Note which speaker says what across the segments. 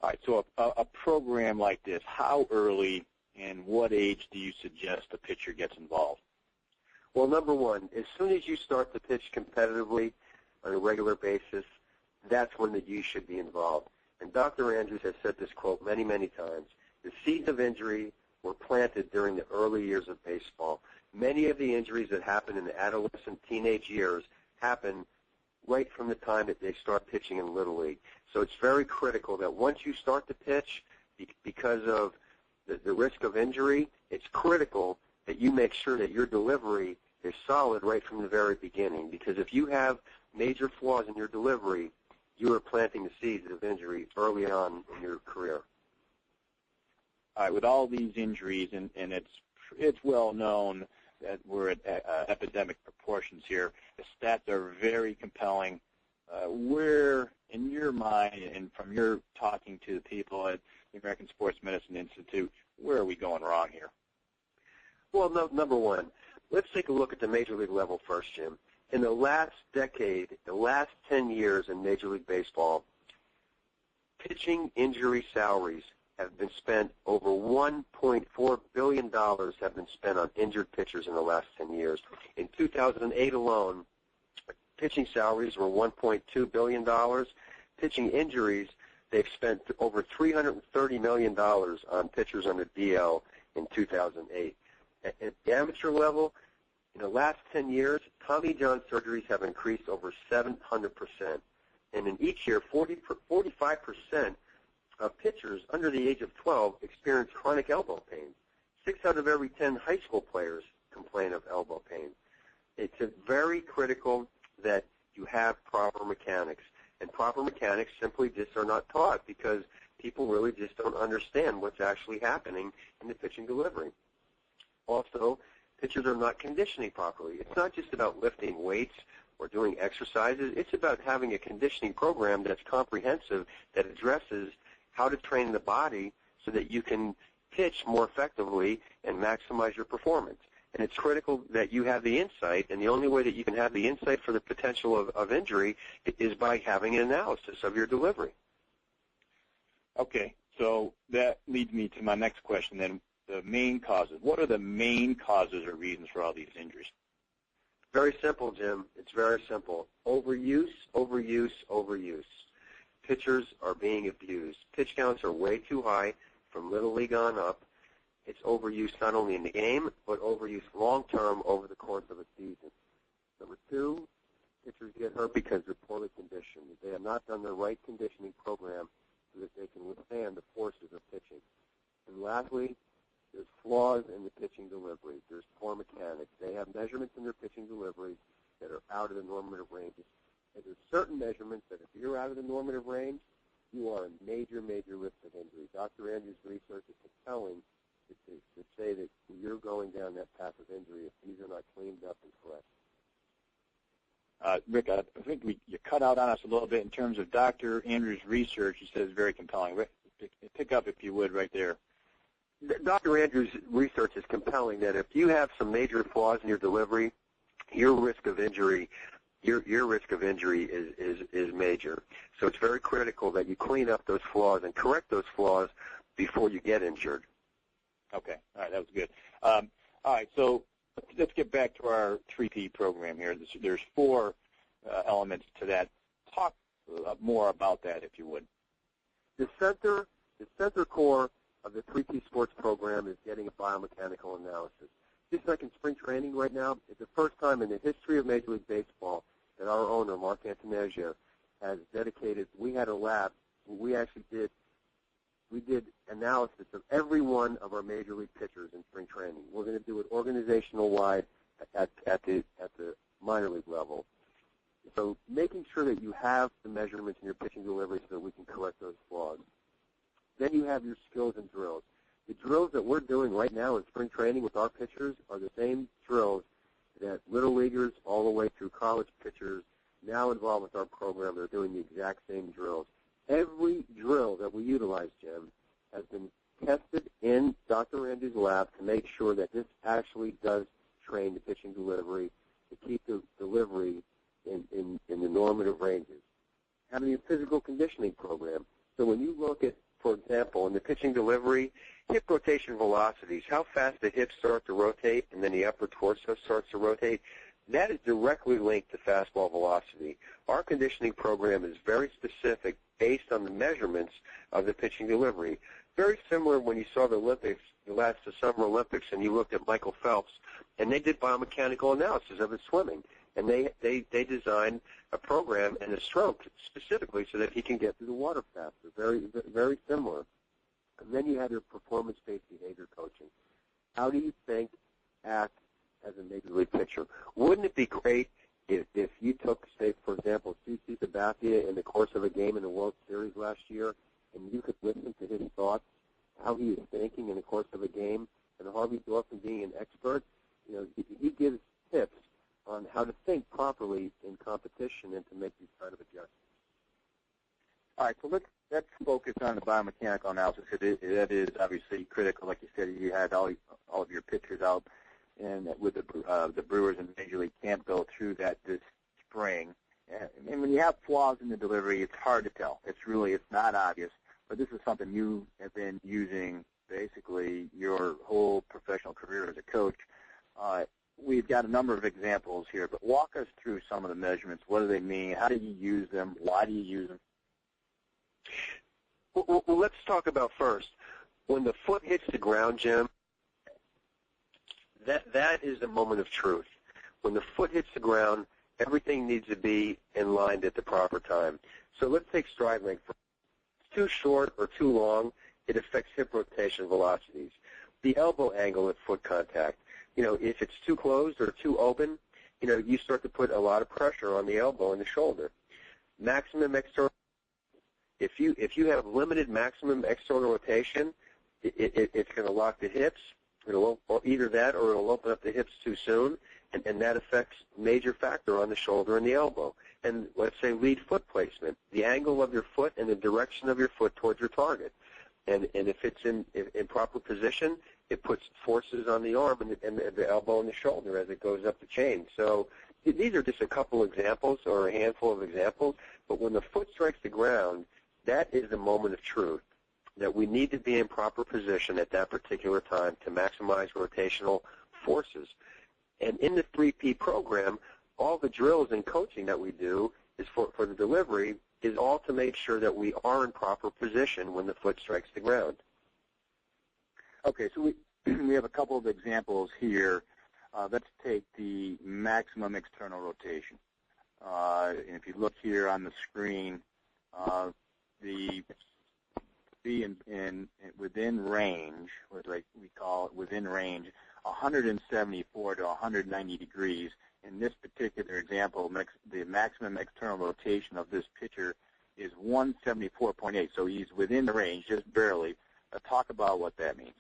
Speaker 1: All right, so a program like this, how early and what age do you suggest a pitcher gets involved?
Speaker 2: Well, number one, as soon as you start to pitch competitively on a regular basis, that's when you should be involved. And Dr. Andrews has said this quote many, many times. The seeds of injury were planted during the early years of baseball. Many of the injuries that happen in the adolescent, teenage years happen right from the time that they start pitching in Little League. So it's very critical that once you start to pitch, because of the risk of injury, it's critical that you make sure that your delivery is solid right from the very beginning. Because if you have major flaws in your delivery, you are planting the seeds of injury early on in your career.
Speaker 1: All right, with all these injuries, and it's well known that we're at epidemic proportions here, the stats are very compelling. Where, in your mind, and from your talking to the people at the American Sports Medicine Institute, where are we going wrong here?
Speaker 2: Well, number one, let's take a look at the Major League level first, Jim. In the last decade, the last 10 years in Major League Baseball, pitching injury salaries have been spent. Over $1.4 billion have been spent on injured pitchers in the last 10 years. In 2008 alone, pitching salaries were $1.2 billion. Pitching injuries, they've spent over $330 million on pitchers under DL in 2008. At the amateur level, in the last 10 years, Tommy John surgeries have increased over 700%. And in each year, 45% of pitchers under the age of 12 experience chronic elbow pain. 6 out of every 10 high school players complain of elbow pain. It's very critical that you have proper mechanics. And proper mechanics simply just are not taught because people really just don't understand what's actually happening in the pitching delivery. Also, pitchers are not conditioning properly. It's not just about lifting weights or doing exercises. It's about having a conditioning program that's comprehensive, that addresses how to train the body so that you can pitch more effectively and maximize your performance. And it's critical that you have the insight, and the only way that you can have the insight for the potential of injury is by having an analysis of your delivery.
Speaker 1: Okay, so that leads me to my next question then. The main causes. What are the main causes or reasons for all these injuries?
Speaker 2: Very simple, Jim. It's very simple. Overuse, overuse, overuse. Pitchers are being abused. Pitch counts are way too high from Little League on up. It's overuse not only in the game, but overuse long-term over the course of a season. Number two, pitchers get hurt because they're poorly conditioned. They have not done the right conditioning program so that they can withstand the forces of pitching. And lastly, there's flaws in the pitching delivery. There's poor mechanics. They have measurements in their pitching delivery that are out of the normative ranges. And there's certain measurements that if you're out of the normative range, you are in major, major risk of injury. Dr. Andrews' research is compelling to say that you're going down that path of injury if these are not cleaned up and correct.
Speaker 1: Rick, I think you cut out on us a little bit in terms of Dr. Andrews' research. You said it's very compelling. Rick, pick up, if you would, right there.
Speaker 2: Dr. Andrews' research is compelling that if you have some major flaws in your delivery, your risk of injury is major. So it's very critical that you clean up those flaws and correct those flaws before you get injured.
Speaker 1: Okay. All right. That was good. All right. So let's get back to our 3P program here. There's 4 elements to that. Talk more about that, if you would.
Speaker 2: The center core of the 3P sports program is getting a biomechanical analysis. Just like in spring training right now, it's the first time in the history of Major League Baseball that our owner, Mark Antonesio, has dedicated. We had a lab. We did analysis of every one of our Major League pitchers in spring training. We're going to do it organizational-wide at the minor league level. So making sure that you have the measurements in your pitching delivery so that we can correct those flaws. Then you have your skills and drills. The drills that we're doing right now in spring training with our pitchers are the same drills that little leaguers all the way through college pitchers now involved with our program. They're doing the exact same drills. Every drill that we utilize, Jim, has been tested in Dr. Andrews' lab to make sure that this actually does train the pitching delivery to keep the delivery in the normative ranges. Having a physical conditioning program. So when you look at for example, in the pitching delivery, hip rotation velocities, how fast the hips start to rotate and then the upper torso starts to rotate, that is directly linked to fastball velocity. Our conditioning program is very specific based on the measurements of the pitching delivery. Very similar when you saw the Olympics, the Summer Olympics, and you looked at Michael Phelps, and they did biomechanical analysis of his swimming. And they designed a program and a stroke specifically so that he can get through the water faster. Very, very similar. And then you have your performance-based behavior coaching. How do you think, act as a major league pitcher? Wouldn't it be great if you took, say, for example, CC Sabathia in the course of a game in the World Series last year, and you could listen to his thoughts, how he is thinking in the course of a game, and Harvey Dorfman being an expert, you know, he gives tips on how to think properly in competition and to make these kind of adjustments.
Speaker 1: All right, so let's focus on the biomechanical analysis. That is obviously critical. Like you said, you had all of your pitchers out, and with the Brewers and Major League camp go through that this spring. And when you have flaws in the delivery, it's hard to tell. It's not obvious. But this is something you have been using basically your whole professional career as a coach. We've got a number of examples here, but walk us through some of the measurements. What do they mean? How do you use them? Why do you use them?
Speaker 2: Well, let's talk about first. When the foot hits the ground, Jim, that is the moment of truth. When the foot hits the ground, everything needs to be in line at the proper time. So let's take stride length. If it's too short or too long, it affects hip rotation velocities. The elbow angle at foot contact. You know, if it's too closed or too open, you know, you start to put a lot of pressure on the elbow and the shoulder. Maximum external. If you have limited maximum external rotation, it's going to lock the hips. It'll either that or it'll open up the hips too soon, and that affects major factor on the shoulder and the elbow. And let's say lead foot placement, the angle of your foot and the direction of your foot towards your target. And if it's in proper position, it puts forces on the arm and the elbow and the shoulder as it goes up the chain. So these are just a couple examples or a handful of examples. But when the foot strikes the ground, that is the moment of truth, that we need to be in proper position at that particular time to maximize rotational forces. And in the 3P program, all the drills and coaching that we do is for the delivery is all to make sure that we are in proper position when the foot strikes the ground.
Speaker 1: Okay, so we have a couple of examples here. Let's take the maximum external rotation. And if you look here on the screen, the be in within range, what like we call it within range, 174 to 190 degrees. In this particular example, the maximum external rotation of this pitcher is 174.8, so he's within the range, just barely. Talk about what that means.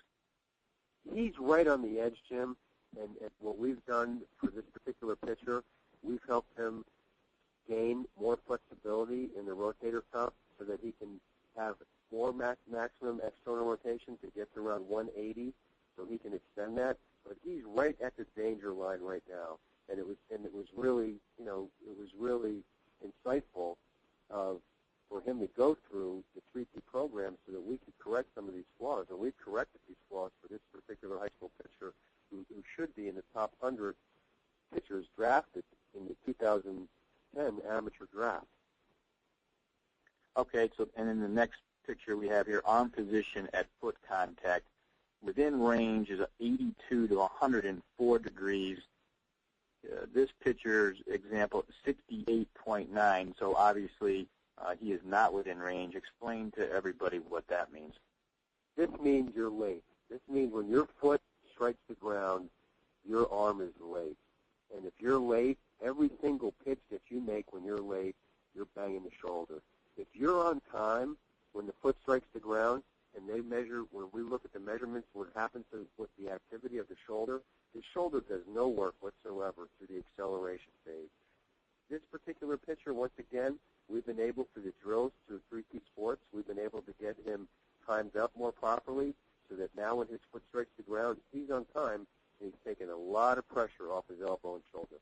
Speaker 2: He's right on the edge, Jim, and what we've done for this particular pitcher, we've helped him gain more flexibility in the rotator cuff so that he can have more maximum external rotation to get to around 180, so he can extend that. But he's right at the danger line right now, and it was really, you know, it was really insightful for him to go through the 3P program so that we could correct some of these flaws, and we've corrected these flaws for this particular high school pitcher who should be in the top 100 pitchers drafted in the 2010 amateur draft.
Speaker 1: Okay, so and in the next picture we have here, arm position at foot contact. Within range is 82 to 104 degrees. This pitcher's example, 68.9, so obviously he is not within range. Explain to everybody what that means.
Speaker 2: This means you're late. This means when your foot strikes the ground, your arm is late. And if you're late, every single pitch that you make when you're late, you're banging the shoulder. If you're on time when the foot strikes the ground, and they measure, when we look at the measurements, what happens with the activity of the shoulder does no work whatsoever through the acceleration phase. This particular pitcher, once again, we've been able, through the drills, through 3P Sports, we've been able to get him timed up more properly so that now when his foot strikes the ground, he's on time, and he's taking a lot of pressure off his elbow and shoulder.